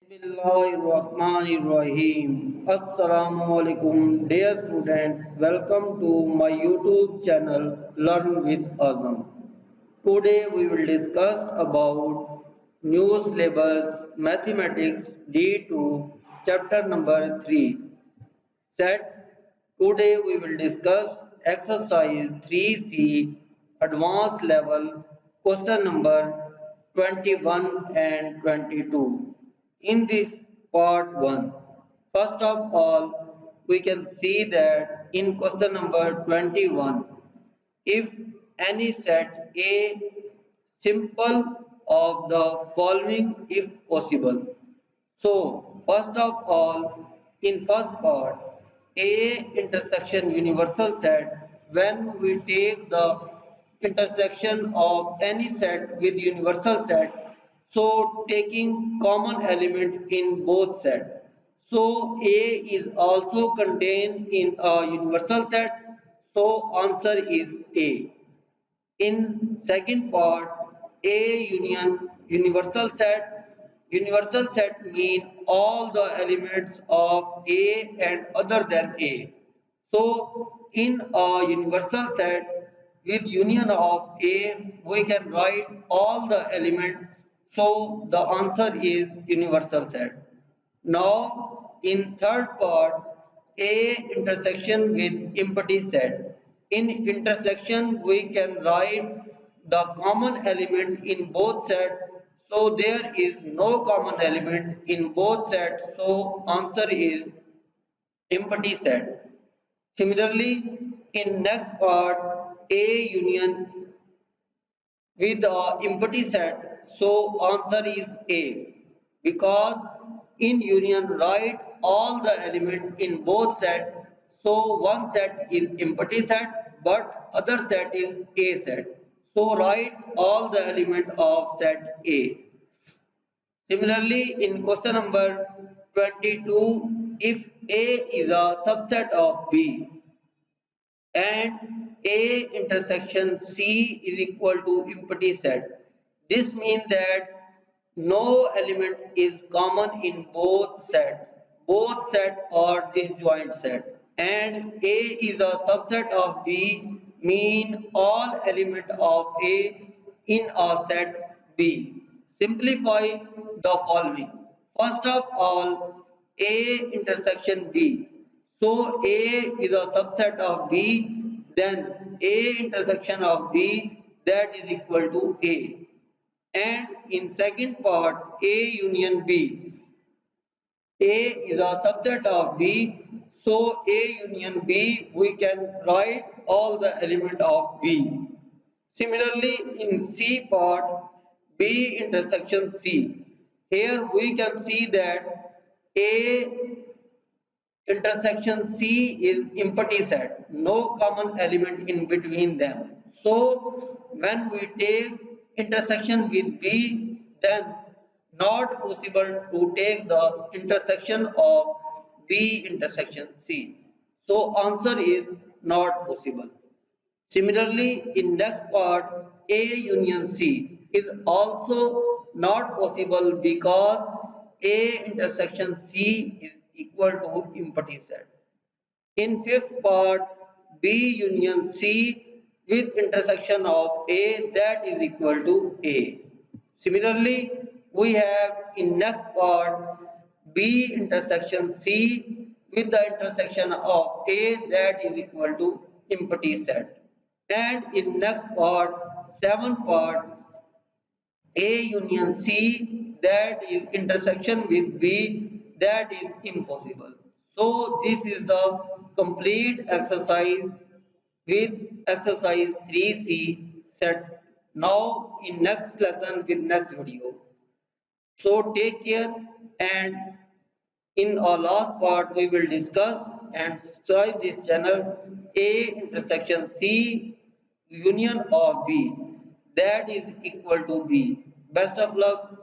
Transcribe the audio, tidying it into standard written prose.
Bismillahirrahmanirrahim. Assalamu alaikum, dear students. Welcome to my YouTube channel Learn with Azam. Today we will discuss about new syllabus mathematics D2 chapter number 3. Set. Today we will discuss exercise 3C advanced level question number 21 and 22. In this part 1, first of all, we can see that in question number 21, if any set A simple of the following if possible. So, first of all, in first part, A intersection universal set, when we take the intersection of any set with universal set, so taking common element in both sets. So, A is also contained in a universal set, so answer is A. In second part, A union universal set. Universal set mean all the elements of A and other than A. So in a universal set with union of A, we can write all the elements. So the answer is universal set. Now, in third part, A intersection with empty set. In intersection, we can write the common element in both sets. So there is no common element in both sets. So answer is empty set. Similarly, in next part, A union with empty set. So answer is A because in union write all the elements in both sets. So one set is empty set but other set is A set. So write all the elements of set A. Similarly, in question number 22, if A is a subset of B, and A intersection C is equal to empty set. This means that no element is common in both sets. Both sets are disjoint sets. And A is a subset of B mean all element of A in a set B. Simplify the following. First of all, A intersection B. So A is a subset of B, then A intersection of B that is equal to A. And in second part, A union B. A is a subset of B, so A union B we can write all the element of B. Similarly, in C part, B intersection C. Here we can see that A intersection C is empty set, no common element in between them. So when we take intersection with B, then not possible to take the intersection of B intersection C. So answer is not possible. Similarly, in next part, A union C is also not possible because A intersection C is equal to empty set. In fifth part, B union C with intersection of A that is equal to A. Similarly, we have in next part B intersection C with the intersection of A that is equal to empty set. And in next part, seventh part, A union C that is intersection with B that is impossible. So this is the complete exercise with exercise 3C set. Now in next lesson with next video. So take care, and in our last part we will discuss and subscribe this channel A intersection C union of B that is equal to B. Best of luck.